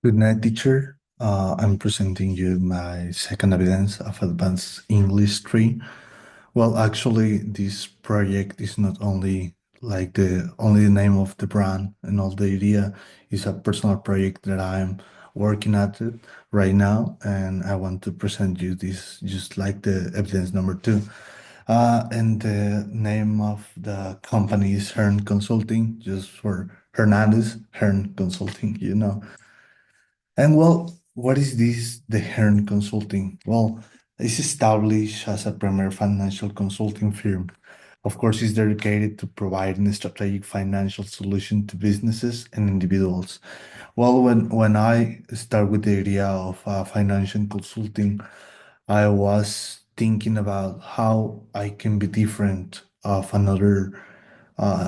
Good night, teacher. I'm presenting you my second evidence of advanced English 3. Well, actually, this project is not only like the only name of the brand and all the idea is a personal project that I'm working at it right now, and I want to present you this just like the evidence number two. And the name of the company is Hearn Consulting, just for Hernandez, Hearn Consulting. And well, what is this, the Hearn Consulting? Well, it's established as a premier financial consulting firm. Of course, it's dedicated to providing a strategic financial solution to businesses and individuals. Well, when I start with the idea of financial consulting, I was thinking about how I can be different of another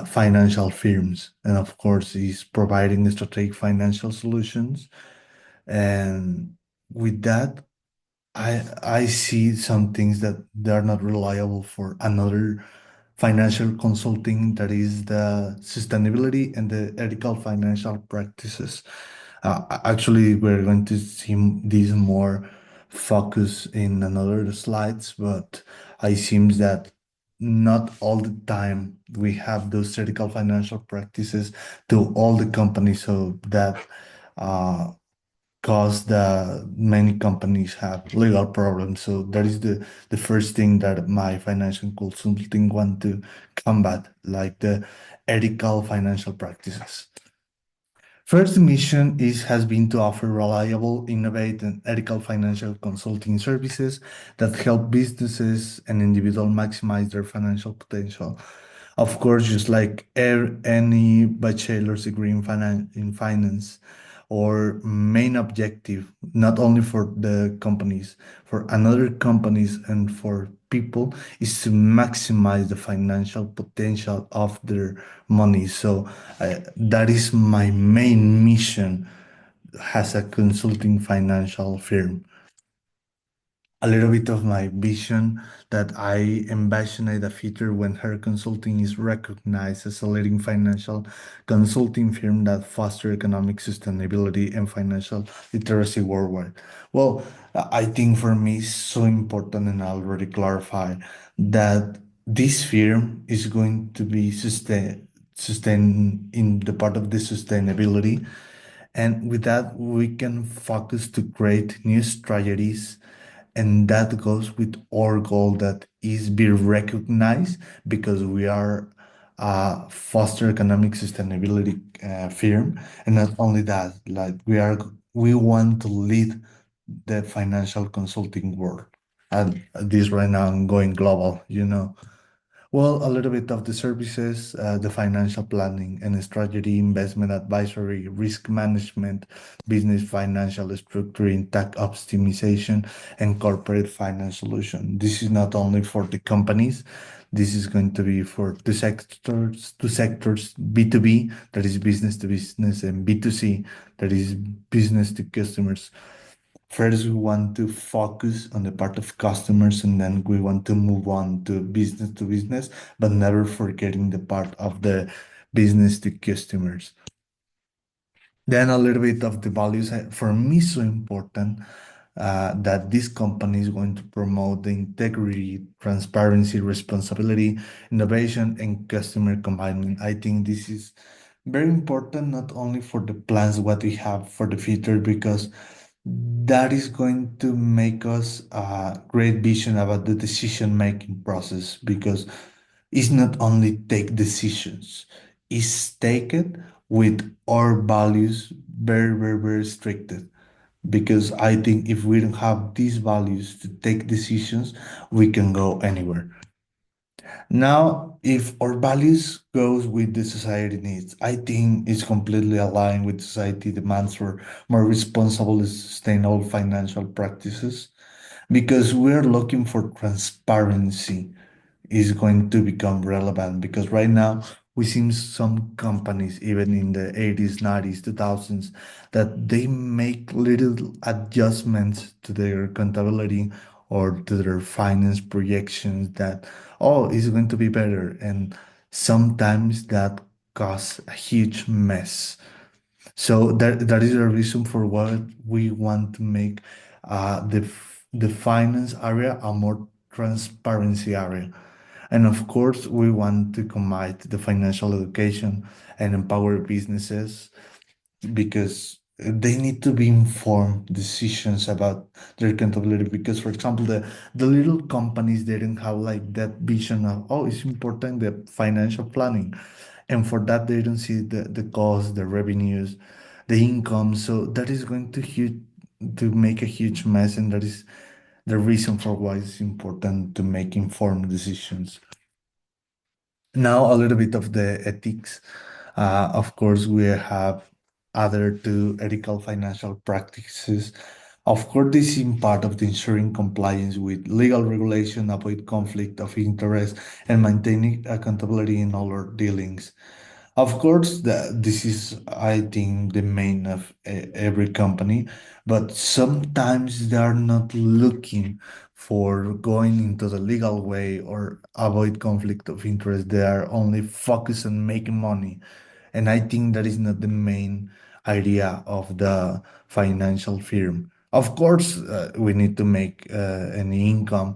financial firms, and of course, is providing strategic financial solutions, and with that, I see some things that they are not reliable for another financial consulting, that is the sustainability and the ethical financial practices. Actually, we're going to see these more focus in another slides, but it seems that not all the time we have those ethical financial practices to all the companies, so that uh, cause the many companies have legal problems. So that is the first thing that my financial consulting want to combat, like the ethical financial practices. First mission is has been to offer reliable, innovative, and ethical financial consulting services that help businesses and individuals maximize their financial potential. Of course, just like any bachelor's degree in finance, or main objective, not only for the companies, for another companies and for people, is to maximize the financial potential of their money. So that is my main mission as a consulting financial firm. A little bit of my vision, that I envision a future when her consulting is recognized as a leading financial consulting firm that foster economic sustainability and financial literacy worldwide. Well, I think for me it's so important, and I already clarified that this firm is going to be sustain in the part of the sustainability, and with that, we can focus to create new strategies. And that goes with our goal, that is be recognized, because we are a foster economic sustainability firm. And not only that, like we want to lead the financial consulting world. And this right now I'm going global. Well, a little bit of the services, the financial planning and strategy, investment advisory, risk management, business financial structuring, tax optimization, and corporate finance solution. This is not only for the companies. This is going to be for two sectors, B2B, that is business to business, and B2C, that is business to customers. First, we want to focus on the part of customers, and then we want to move on to business, but never forgetting the part of the business to customers. Then a little bit of the values. For me, so important that this company is going to promote the integrity, transparency, responsibility, innovation, and customer commitment. I think this is very important, not only for the plans what we have for the future, because that is going to make us a great vision about the decision making process, because it's not only take decisions, it's take it with our values very, very, very restricted. Because I think if we don't have these values to take decisions, we can go anywhere. Now, if our values goes with the society needs, I think it's completely aligned with society demands for more responsible and sustainable financial practices, because we're looking for transparency is going to become relevant, because right now we see some companies, even in the 80s, 90s, 2000s, that they make little adjustments to their accountability or to their finance projections, that, oh, it's going to be better. And sometimes that causes a huge mess. So that is the reason for what we want to make the finance area a more transparency area. And of course, we want to combine the financial education and empower businesses because they need to be informed decisions about their accountability. Because, for example, the little companies they didn't have like that vision of, oh, it's important the financial planning, and for that they don't see the costs, the revenues, the income. So that is going to make a huge mess, and that is the reason for why it's important to make informed decisions. Now, a little bit of the ethics. Of course, we have other two ethical financial practices. Of course, this is part of the ensuring compliance with legal regulation, avoid conflict of interest, and maintaining accountability in all our dealings. Of course, this is, I think, the main of every company, but sometimes they are not looking for going into the legal way or avoid conflict of interest. They are only focused on making money. And I think that is not the main idea of the financial firm. Of course, we need to make any income,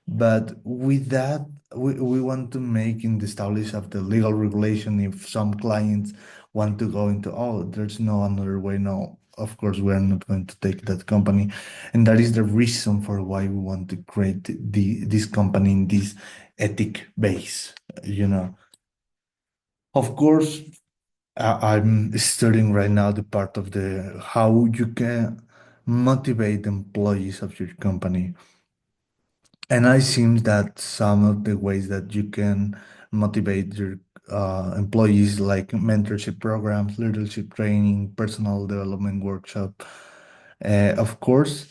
but with that, we want to make in the establish of the legal regulation. If some clients want to go into, oh, there's no another way, no, of course, we are not going to take that company. And that is the reason for why we want to create this company in this ethic base, you know. Of course, I'm studying right now the part of the how you can motivate employees of your company. And I think that some of the ways that you can motivate your employees, like mentorship programs, leadership training, personal development workshop, of course,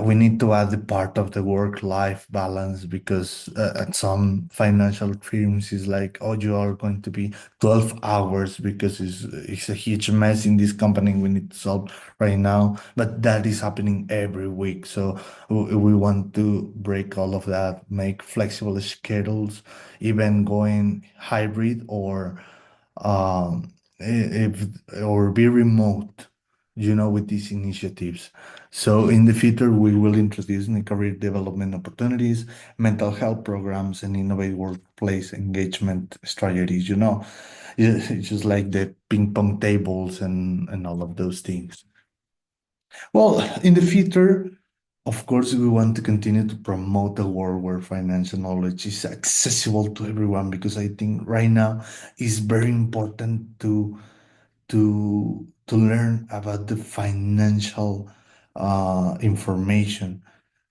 we need to add the part of the work-life balance because at some financial firms is like, oh, you are going to be 12 hours because it's a huge mess in this company we need to solve right now. But that is happening every week. So we want to break all of that, make flexible schedules, even going hybrid or if or be remote, with these initiatives. So in the future, we will introduce new career development opportunities, mental health programs, and innovative workplace engagement strategies. It's just like the ping pong tables and all of those things. Well, in the future, of course, we want to continue to promote a world where financial knowledge is accessible to everyone because I think right now it's very important to learn about the financial information,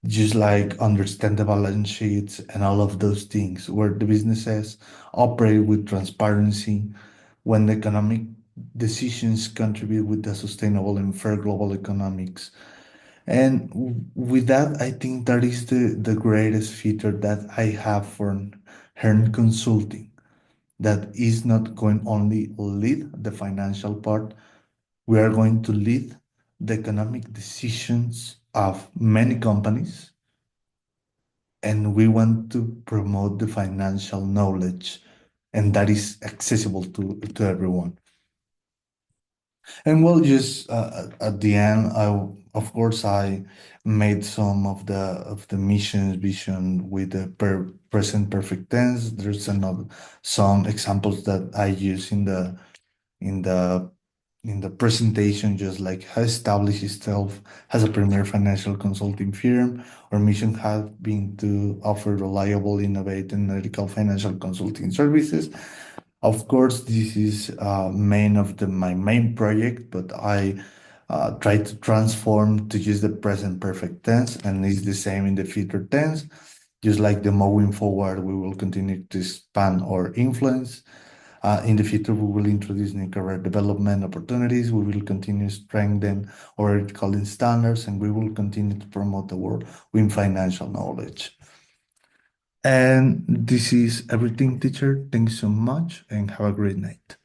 just like understand the balance sheets and all of those things, where the businesses operate with transparency, when the economic decisions contribute with the sustainable and fair global economics. And with that, I think that is the greatest feature that I have for Hearn Consulting, that is not going only lead the financial part, we are going to lead the economic decisions of many companies, and we want to promote the financial knowledge, and that is accessible to everyone. And well, just at the end, of course I made some of the missions vision with the present perfect tense. There's another some examples that I use in the in the presentation, just like has established itself as a premier financial consulting firm. Our mission has been to offer reliable, innovative, and ethical financial consulting services. Of course, this is main of my main project, but I try to transform to use the present perfect tense, and it's the same in the future tense. Just like the moving forward, we will continue to expand our influence. In the future, we will introduce new career development opportunities. We will continue to strengthen our ethical standards, and we will continue to promote the world with financial knowledge. And this is everything, teacher. Thanks so much, and have a great night.